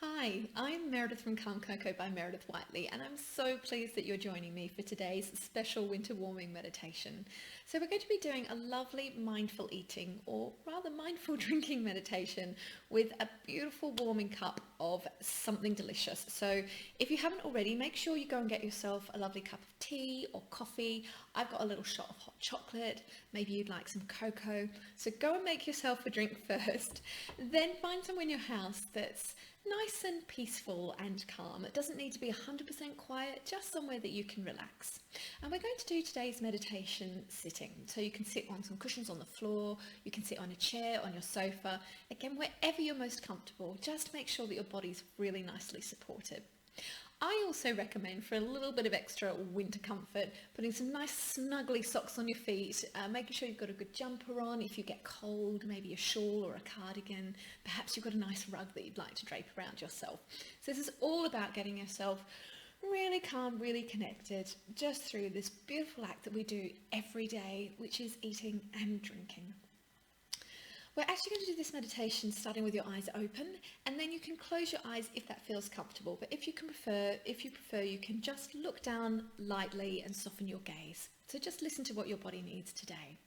Hi, I'm Meredith from Calm Cocoa by Meredith Whiteley, and I'm so pleased that you're joining me for today's special winter warming meditation. So we're going to be doing a lovely mindful eating, or rather mindful drinking meditation with a beautiful warming cup of something delicious. So if you haven't already, make sure you go and get yourself a lovely cup of tea or coffee. I've got a little shot of hot chocolate. Maybe you'd like some cocoa. So go and make yourself a drink first. Then find somewhere in your house that's nice and peaceful and calm. It doesn't need to be 100% quiet, just somewhere that you can relax. And we're going to do today's meditation sitting. So you can sit on some cushions on the floor, you can sit on a chair, on your sofa. Again, wherever you're most comfortable, just make sure that your body's really nicely supported. I also recommend, for a little bit of extra winter comfort, putting some nice snuggly socks on your feet, making sure you've got a good jumper on. If you get cold, maybe a shawl or a cardigan. Perhaps you've got a nice rug that you'd like to drape around yourself. So this is all about getting yourself really calm, really connected, just through this beautiful act that we do every day, which is eating and drinking. We're actually going to do this meditation starting with your eyes open, and then you can close your eyes if that feels comfortable. But if you prefer, you can just look down lightly and soften your gaze. So just listen to what your body needs today.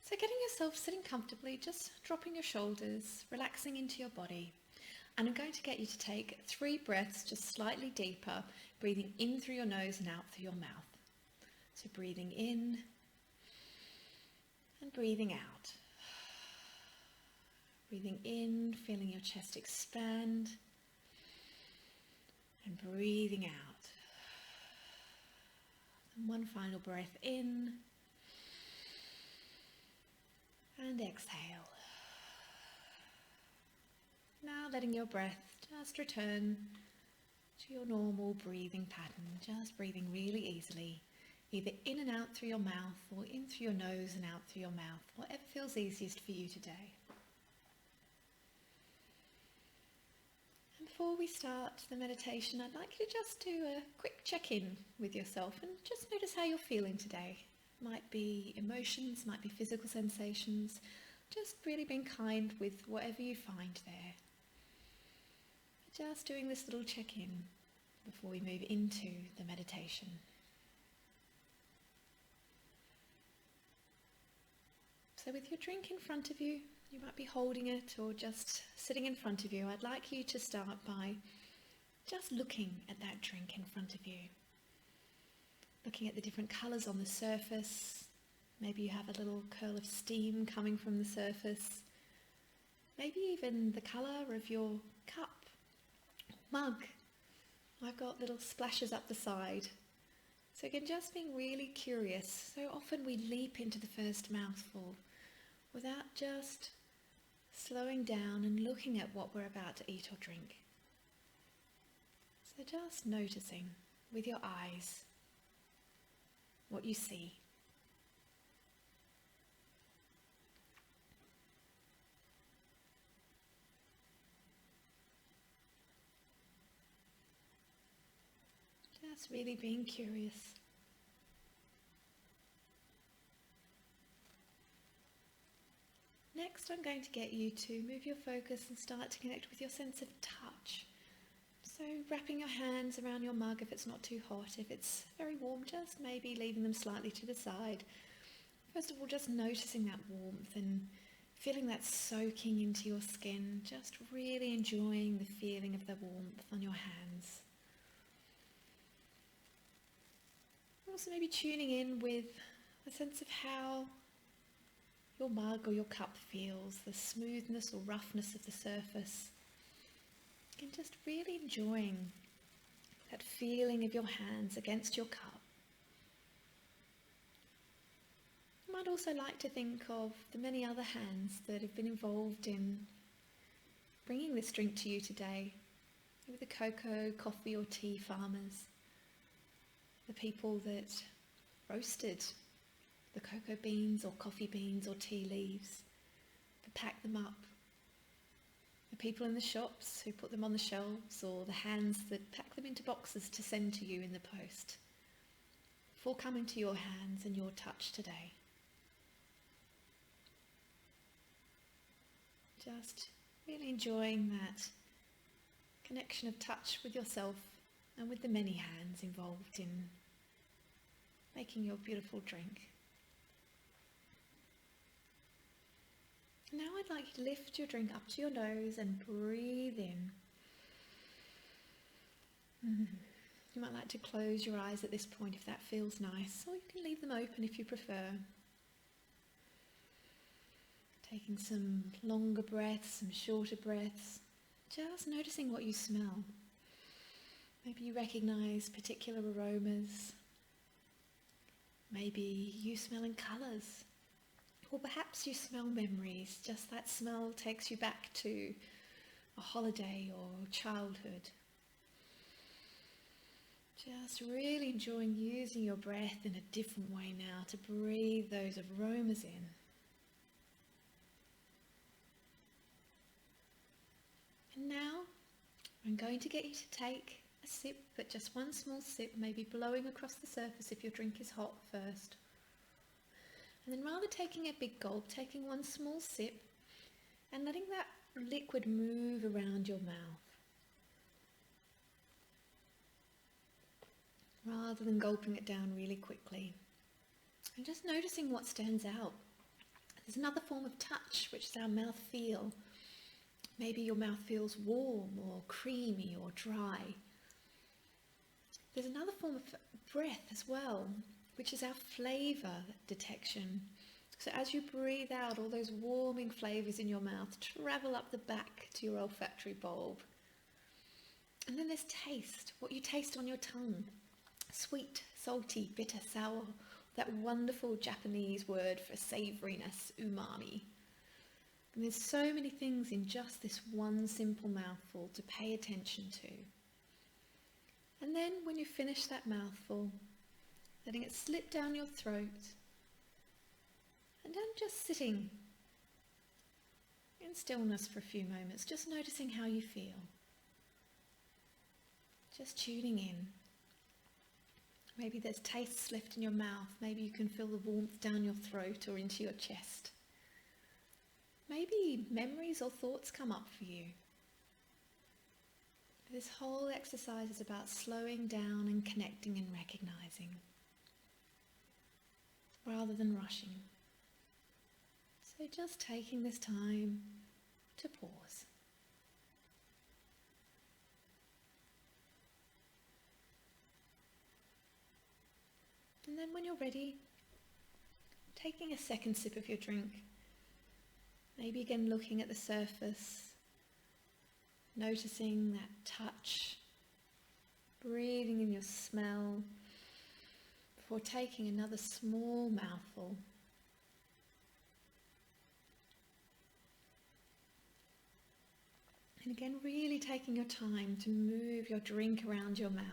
So getting yourself sitting comfortably, just dropping your shoulders, relaxing into your body. And I'm going to get you to take 3 breaths just slightly deeper, breathing in through your nose and out through your mouth. So breathing in and breathing out. Breathing in, feeling your chest expand, and breathing out. And one final breath in, and exhale. Now letting your breath just return to your normal breathing pattern, just breathing really easily, either in and out through your mouth or in through your nose and out through your mouth, whatever feels easiest for you today. Before we start the meditation, I'd like you to just do a quick check-in with yourself and just notice how you're feeling today. Might be emotions, might be physical sensations, just really being kind with whatever you find there. Just doing this little check-in before we move into the meditation. So with your drink in front of you, you might be holding it or just sitting in front of you. I'd like you to start by just looking at that drink in front of you. Looking at the different colours on the surface. Maybe you have a little curl of steam coming from the surface. Maybe even the colour of your cup, mug. I've got little splashes up the side. So again, just being really curious. So often we leap into the first mouthful without just slowing down and looking at what we're about to eat or drink. So just noticing with your eyes what you see. Just really being curious. Next, I'm going to get you to move your focus and start to connect with your sense of touch. So wrapping your hands around your mug if it's not too hot. If it's very warm, just maybe leaving them slightly to the side. First of all, just noticing that warmth and feeling that soaking into your skin. Just really enjoying the feeling of the warmth on your hands. Also maybe tuning in with a sense of how your mug or your cup feels, the smoothness or roughness of the surface. And just really enjoying that feeling of your hands against your cup. You might also like to think of the many other hands that have been involved in bringing this drink to you today. Maybe the cocoa, coffee or tea farmers, the people that roasted the cocoa beans or coffee beans or tea leaves, that pack them up, the people in the shops who put them on the shelves, or the hands that pack them into boxes to send to you in the post. For coming to your hands and your touch today. Just really enjoying that connection of touch with yourself and with the many hands involved in making your beautiful drink. Now I'd like you to lift your drink up to your nose and breathe in. You might like to close your eyes at this point if that feels nice, or you can leave them open if you prefer. Taking some longer breaths, some shorter breaths, just noticing what you smell. Maybe you recognise particular aromas. Maybe you smell in colours. Or perhaps you smell memories, just that smell takes you back to a holiday or childhood. Just really enjoying using your breath in a different way now to breathe those aromas in. And now I'm going to get you to take a sip, but just one small sip, maybe blowing across the surface if your drink is hot first. And then rather taking a big gulp, taking one small sip and letting that liquid move around your mouth. Rather than gulping it down really quickly. And just noticing what stands out. There's another form of touch, which is our mouth feel. Maybe your mouth feels warm or creamy or dry. There's another form of breath as well, which is our flavour detection. So as you breathe out, all those warming flavours in your mouth travel up the back to your olfactory bulb. And then there's taste, what you taste on your tongue. Sweet, salty, bitter, sour, that wonderful Japanese word for savouriness, umami. And there's so many things in just this one simple mouthful to pay attention to. And then when you finish that mouthful, letting it slip down your throat, and then just sitting in stillness for a few moments, just noticing how you feel. Just tuning in. Maybe there's tastes left in your mouth. Maybe you can feel the warmth down your throat or into your chest. Maybe memories or thoughts come up for you. This whole exercise is about slowing down and connecting and recognizing, rather than rushing. So just taking this time to pause. And then when you're ready, taking a second sip of your drink, maybe again looking at the surface, noticing that touch, breathing in your smell, before taking another small mouthful. And again, really taking your time to move your drink around your mouth.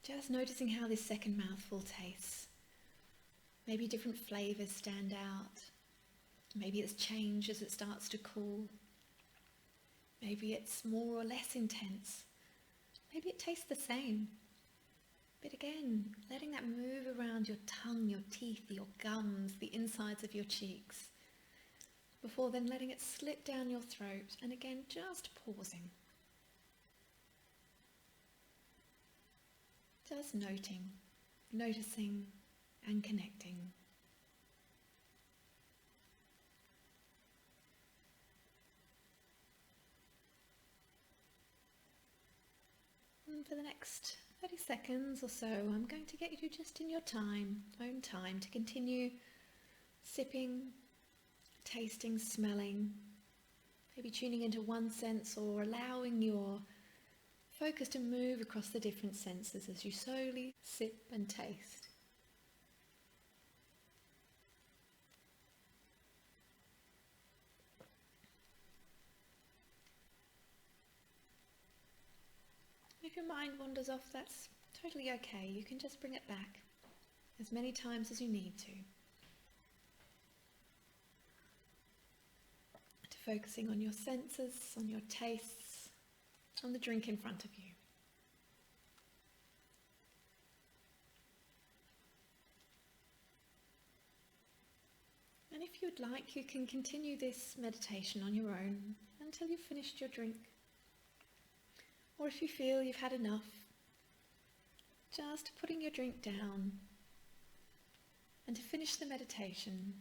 Just noticing how this second mouthful tastes. Maybe different flavours stand out. Maybe it's changed as it starts to cool. Maybe it's more or less intense. Maybe it tastes the same. But again, letting that move around your tongue, your teeth, your gums, the insides of your cheeks, before then letting it slip down your throat, and again just pausing. Just noticing and connecting. And for the next 30 seconds or so, I'm going to get you just in your own time, to continue sipping, tasting, smelling, maybe tuning into one sense or allowing your focus to move across the different senses as you slowly sip and taste. If your mind wanders off, that's totally okay. You can just bring it back as many times as you need to focusing on your senses, on your tastes, on the drink in front of you. And if you'd like, you can continue this meditation on your own until you've finished your drink. Or if you feel you've had enough, just putting your drink down. And to finish the meditation,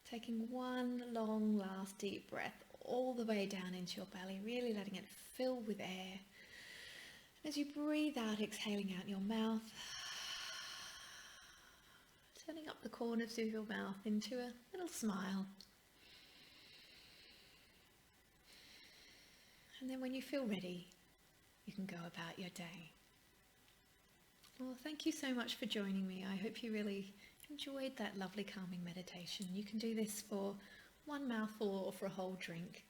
taking one long last deep breath all the way down into your belly, really letting it fill with air. And as you breathe out, exhaling out your mouth, turning up the corners of your mouth into a little smile. And then when you feel ready, you can go about your day. Well, thank you so much for joining me. I hope you really enjoyed that lovely calming meditation. You can do this for one mouthful or for a whole drink,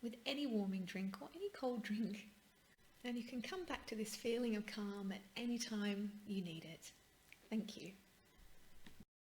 with any warming drink or any cold drink. And you can come back to this feeling of calm at any time you need it. Thank you.